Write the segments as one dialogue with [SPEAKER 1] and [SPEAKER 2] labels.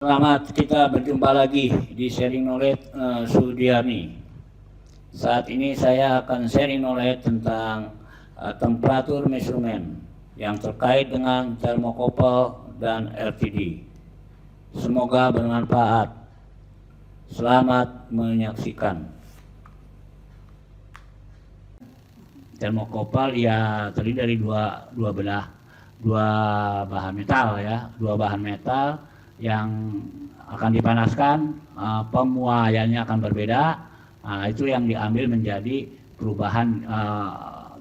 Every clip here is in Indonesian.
[SPEAKER 1] Selamat kita berjumpa lagi di Sharing Knowledge Sudiarni. Saat ini saya akan sharing knowledge tentang temperatur measurement yang terkait dengan thermocouple dan LTD. Semoga bermanfaat. Selamat menyaksikan. Thermocouple ya terdiri dari dua bahan metal ya, dua bahan metal yang akan dipanaskan, pemuaiannya akan berbeda. Itu yang diambil menjadi perubahan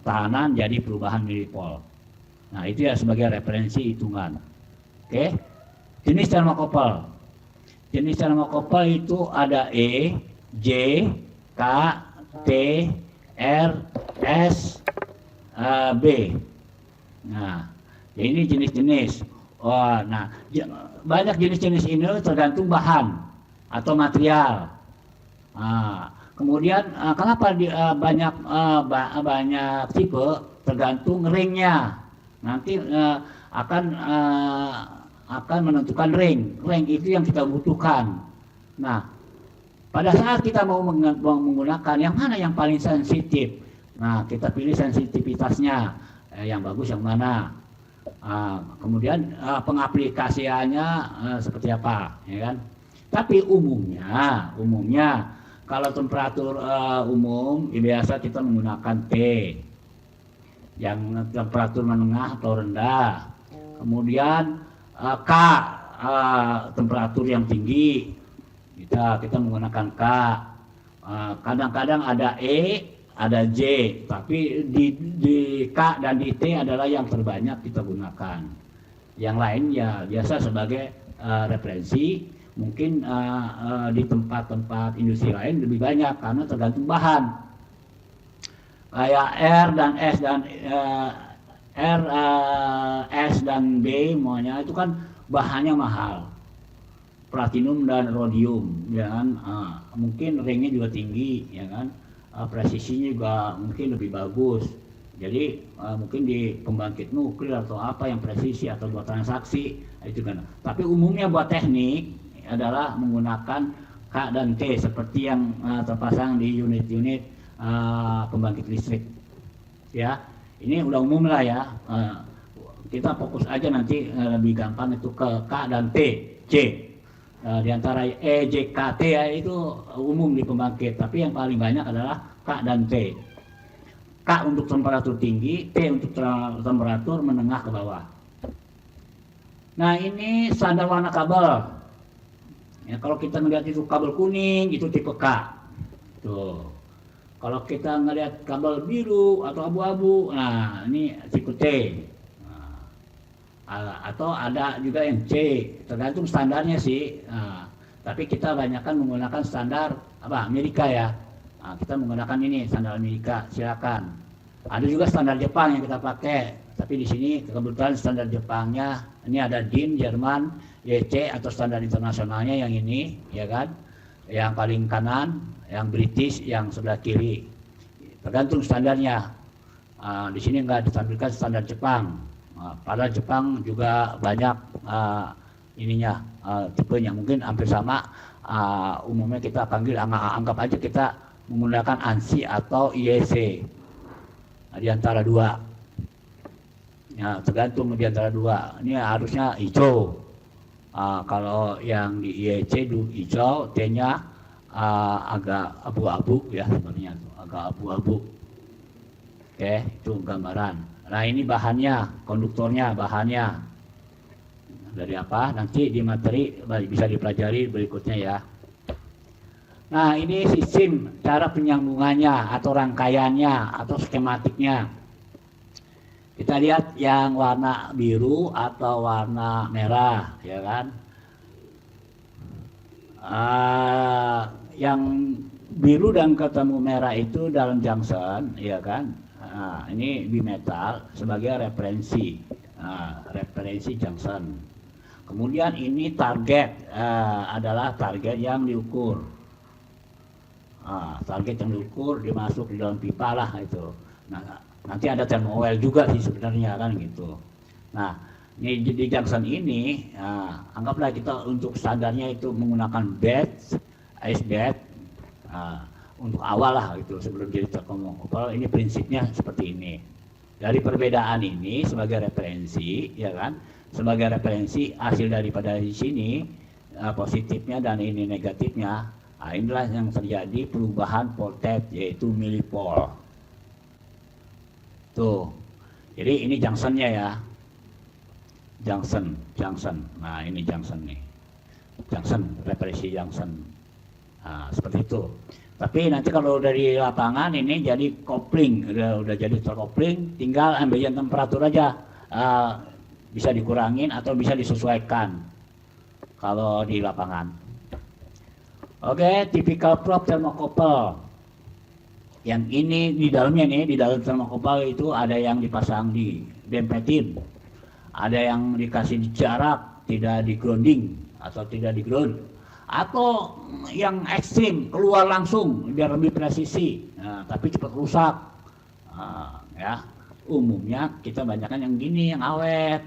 [SPEAKER 1] tahanan jadi perubahan milipol. Nah, itu ya sebagai referensi hitungan. Oke. Jenis thermocouple. Jenis thermocouple itu ada E, J, K, T, R, S, B. Nah, ini jenis-jenis. Nah, banyak jenis-jenis ini tergantung bahan atau material. Kemudian kenapa banyak tipe tergantung ringnya. Nanti akan menentukan ring itu yang kita butuhkan. Nah, pada saat kita mau menggunakan yang mana yang paling sensitif, nah kita pilih sensitivitasnya yang bagus yang mana. Kemudian pengaplikasiannya seperti apa, ya kan? Tapi umumnya kalau temperatur umum biasa kita menggunakan T, yang temperatur menengah atau rendah. Kemudian K, temperatur yang tinggi, kita menggunakan K. Kadang-kadang ada E, ada J, tapi di K dan di T adalah yang terbanyak kita gunakan. Yang lain ya biasa sebagai referensi. Mungkin di tempat-tempat industri lain lebih banyak karena tergantung bahan. Kayak S dan B semuanya itu kan bahannya mahal. Platinum dan rhodium, ya kan? Mungkin ringnya juga tinggi, ya kan? Presisinya juga mungkin lebih bagus. Jadi mungkin di pembangkit nuklir atau apa yang presisi atau buat transaksi itu kan. Tapi umumnya buat teknik adalah menggunakan K dan T seperti yang terpasang di unit-unit pembangkit listrik. Ya, ini udah umum lah ya. Kita fokus aja nanti lebih gampang itu ke K dan T, J. Di antara E, J, K, T ya, itu umum di pembangkit, tapi yang paling banyak adalah K dan T. K untuk temperatur tinggi, T untuk temperatur menengah ke bawah. Nah, ini standar warna kabel. Ya, kalau kita melihat itu kabel kuning itu tipe K. Tuh. Kalau kita ngelihat kabel biru atau abu-abu, nah ini tipe T. Atau ada juga yang C, tergantung standarnya sih. Tapi kita banyakkan menggunakan standar Amerika ya. Kita menggunakan ini standar Amerika, silakan. Ada juga standar Jepang yang kita pakai, tapi di sini kebetulan standar Jepangnya ini ada DIN Jerman, YC atau standar internasionalnya yang ini, ya kan? Yang paling kanan, yang British yang sebelah kiri. Tergantung standarnya. Di sini nggak ditampilkan standar Jepang. Padahal Jepang juga banyak tipenya mungkin hampir sama. Umumnya kita panggil anggap aja kita menggunakan ANSI atau IEC di antara dua. Ya, tergantung di antara dua. Ini harusnya hijau. Kalau yang di IEC hijau, T-nya agak abu-abu ya sebenarnya, agak abu-abu. Oke, itu gambaran. Nah, ini bahannya, konduktornya, bahannya dari apa? Nanti di materi bisa dipelajari berikutnya ya. Nah, ini sistem cara penyambungannya atau rangkaiannya atau skematiknya. Kita lihat yang warna biru atau warna merah, ya kan? Yang biru dan ketemu merah itu dalam junction, ya kan? Ini bimetal sebagai referensi, referensi junction. Kemudian ini target, adalah target yang diukur. Target yang diukur dimasuk di dalam pipa lah itu. Nah, nanti ada thermowell juga sih sebenarnya kan gitu. Nah, Ini di junction ini, anggaplah kita untuk standarnya itu menggunakan bed, ice bed, untuk awal lah itu sebelum jadi thermocouple. Ini prinsipnya seperti ini. Dari perbedaan ini sebagai referensi, ya kan? Sebagai referensi hasil daripada di sini positifnya dan ini negatifnya. Inilah yang terjadi perubahan voltage yaitu millipole. Tuh. Jadi ini junctionnya ya. Junction. Nah, ini junction nih. Junction, referensi junction. Nah, seperti itu. Tapi nanti kalau dari lapangan ini jadi kopling, udah jadi terkopling, tinggal ambient temperatur aja. Bisa dikurangin atau bisa disesuaikan kalau di lapangan. Oke, typical probe thermocouple. Yang ini di dalamnya nih, di dalam thermocouple itu ada yang dipasang di dempetin, ada yang dikasih jarak, tidak di grounding atau tidak di ground, atau yang ekstrim keluar langsung biar lebih presisi, tapi cepat rusak. Ya, umumnya kita banyakkan yang gini, yang awet,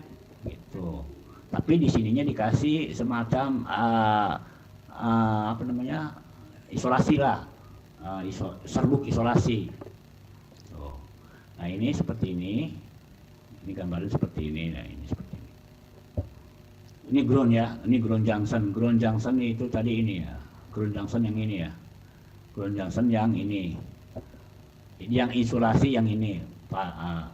[SPEAKER 1] gitu. Tapi di sininya dikasih semacam apa namanya, isolasi lah, serbuk isolasi. Tuh. Nah ini seperti ini gambarnya seperti ini. Nah ini seperti ini. Ini ground ya, ini ground junction. Ground junction itu tadi ini ya, ground junction yang ini ya, ground junction yang ini. Yang isolasi yang ini,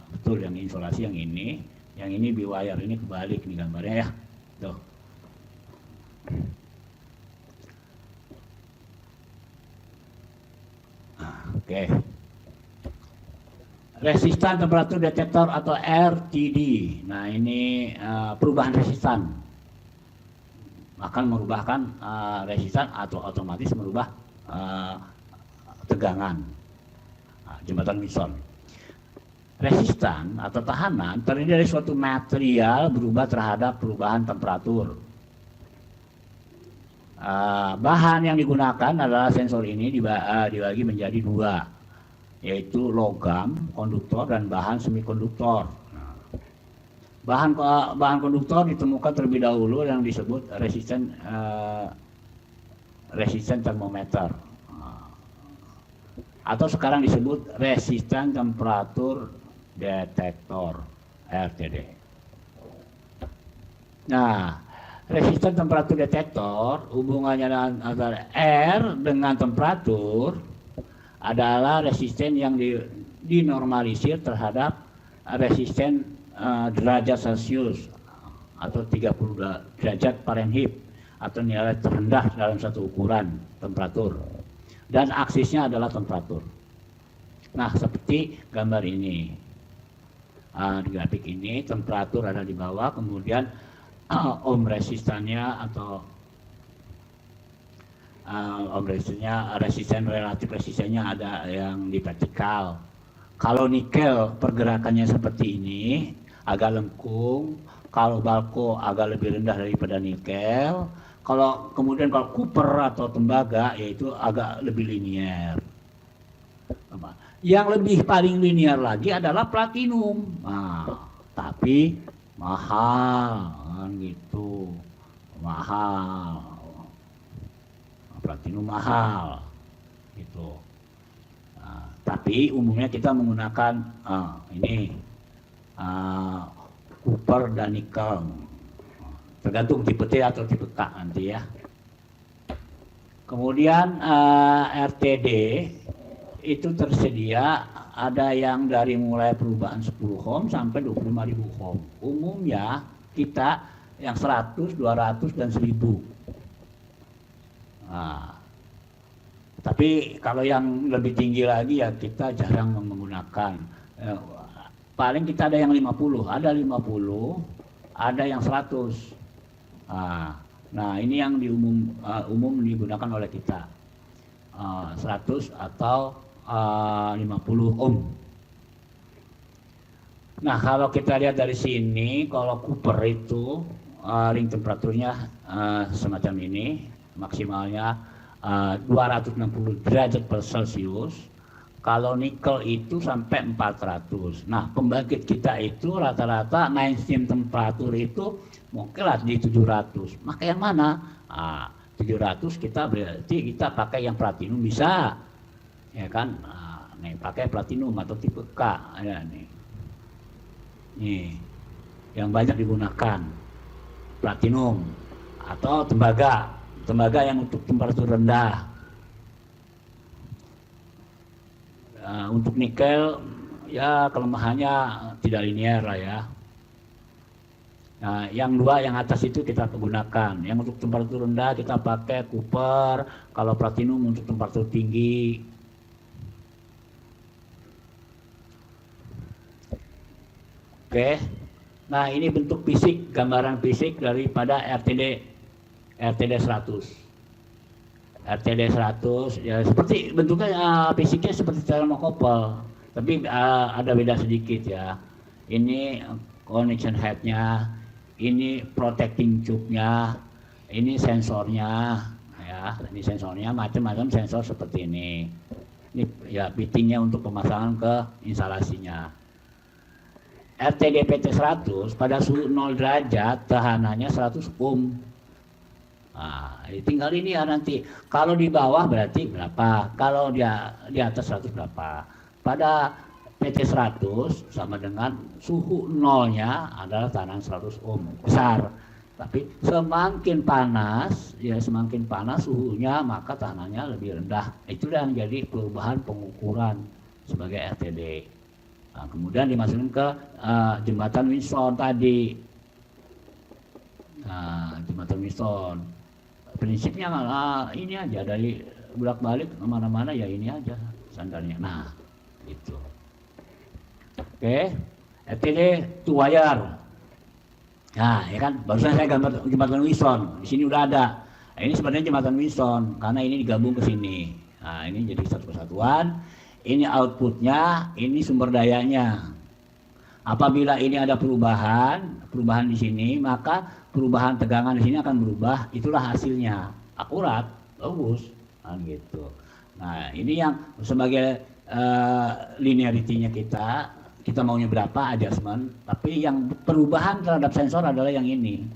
[SPEAKER 1] betul, yang isolasi yang ini B-wire, ini kebalik nih gambarnya ya. Tuh. Oke. Resistan temperatur detektor atau RTD. Nah ini perubahan resistan akan merubahkan resistan atau otomatis merubah tegangan jembatan Wilson. Resistan atau tahanan terdiri dari suatu material berubah terhadap perubahan temperatur. Bahan yang digunakan adalah sensor ini dibagi menjadi dua, yaitu logam, konduktor, dan bahan semikonduktor. Bahan konduktor ditemukan terlebih dahulu yang disebut resisten termometer, atau sekarang disebut resisten temperatur detektor RTD. Nah, resisten temperatur detektor hubungannya antara R dengan temperatur adalah resisten yang dinormalisir terhadap resisten derajat Celcius atau 30 derajat Fahrenheit atau nilai terendah dalam satu ukuran temperatur, dan aksisnya adalah temperatur. Nah seperti gambar ini, di grafik ini temperatur ada di bawah, kemudian ohm resistannya atau resisten relatif resistennya ada yang di vertikal. Kalau nikel pergerakannya seperti ini, agak lengkung. Kalau balko agak lebih rendah daripada nikel. Kalau copper atau tembaga yaitu agak lebih linier. Yang lebih paling linier lagi adalah platinum. Nah, tapi mahal kan gitu. Mahal. Platinum mahal gitu. Tapi umumnya kita menggunakan ini copper dan nikel, tergantung tipe T atau tipe K nanti ya. Kemudian RTD itu tersedia ada yang dari mulai perubahan 10 ohm sampai 25.000 ohm. Umumnya kita yang 100, 200 dan 1000. Tapi kalau yang lebih tinggi lagi ya kita jarang menggunakan. Paling kita ada yang 50, ada 50, ada yang 100. Nah ini yang umum digunakan oleh kita, 100 atau 50 ohm. Nah kalau kita lihat dari sini, kalau copper itu ring temperaturnya semacam ini, maksimalnya 260 derajat per Celcius. Kalau nikel itu sampai 400. Nah, pembangkit kita itu rata-rata mainstream temperatur itu mungkinlah di 700. Maka yang mana? 700 kita berarti kita pakai yang platinum bisa, ya kan? Nih pakai platinum atau tipe K, ya nih. Nih, yang banyak digunakan platinum atau tembaga, tembaga yang untuk temperatur rendah. Untuk nikel ya kelemahannya tidak linear lah ya. Nah, yang dua yang atas itu kita gunakan. Yang untuk temperatur rendah kita pakai copper, kalau platinum untuk temperatur tinggi. Oke. Nah, ini bentuk fisik, gambaran fisik daripada RTD 100. RTD 100 ya seperti bentuknya, fisiknya seperti termokopel, tapi ada beda sedikit ya. Ini connection headnya, ini protecting tube-nya, ini sensornya ya. Ini sensornya macam-macam sensor seperti ini. Ini ya fittingnya untuk pemasangan ke instalasinya. RTD PT 100 pada suhu 0 derajat tahanannya 100 ohm. Nah, tinggal ini ya nanti. Kalau di bawah berarti berapa? Kalau di atas 100 berapa? Pada PT 100 sama dengan suhu nolnya adalah tahanan 100 ohm. Besar. Tapi semakin panas, ya semakin panas suhunya maka tahanannya lebih rendah. Itulah yang jadi perubahan pengukuran sebagai RTD. Nah, kemudian dimasukkan ke jembatan Wilson tadi. Nah, jembatan Wilson. Prinsipnya ini aja, dari bolak-balik kemana-mana ya ini aja standarnya. Nah, itu. Oke, RTD two wire. Nah, ya kan, barusan saya gambar jembatan Wilson. Di sini udah ada. Nah, ini sebenarnya jembatan Wilson karena ini digabung ke sini. Nah, ini jadi satu kesatuan. Ini outputnya, ini sumber dayanya. Apabila ini ada perubahan di sini, maka perubahan tegangan di sini akan berubah. Itulah hasilnya, akurat, bagus, nah, gitu. Nah, ini yang sebagai linearity-nya kita maunya berapa adjustment, tapi yang perubahan terhadap sensor adalah yang ini.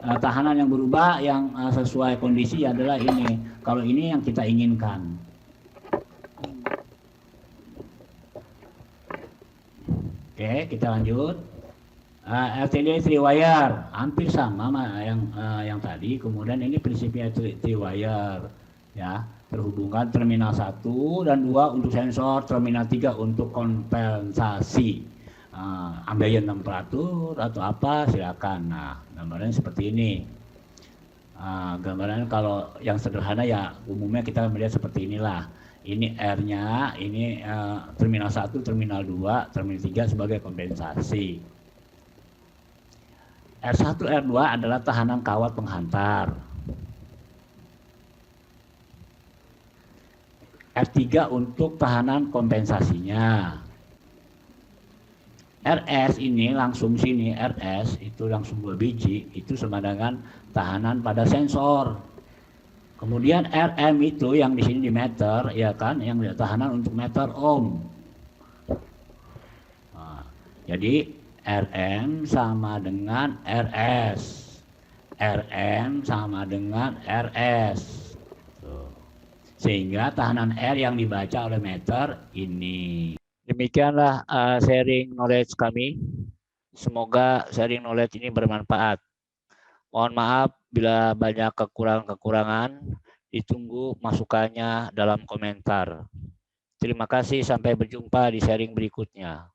[SPEAKER 1] Tahanan yang berubah yang sesuai kondisi adalah ini. Kalau ini yang kita inginkan. Oke, kita lanjut. RTD 3 wire hampir sama yang tadi. Kemudian ini prinsipnya 3 wire ya, terhubungkan terminal 1 dan 2 untuk sensor, terminal 3 untuk kompensasi ambient temperatur atau apa silakan. Nah, gambarannya seperti ini. Gambarannya kalau yang sederhana ya umumnya kita melihat seperti inilah. Ini R-nya, ini terminal 1, terminal 2, terminal 3 sebagai kompensasi. R1, R2 adalah tahanan kawat penghantar. R3 untuk tahanan kompensasinya. RS ini langsung sini, RS itu langsung 2 biji, itu sama dengan tahanan pada sensor. Kemudian RM itu yang di sini di meter, ya kan, yang tahanan untuk meter ohm. Nah, jadi RM sama dengan RS, RM sama dengan RS. Tuh. Sehingga tahanan R yang dibaca oleh meter ini. Demikianlah sharing knowledge kami. Semoga sharing knowledge ini bermanfaat. Mohon maaf bila banyak kekurangan, ditunggu masukannya dalam komentar. Terima kasih, sampai berjumpa di sharing berikutnya.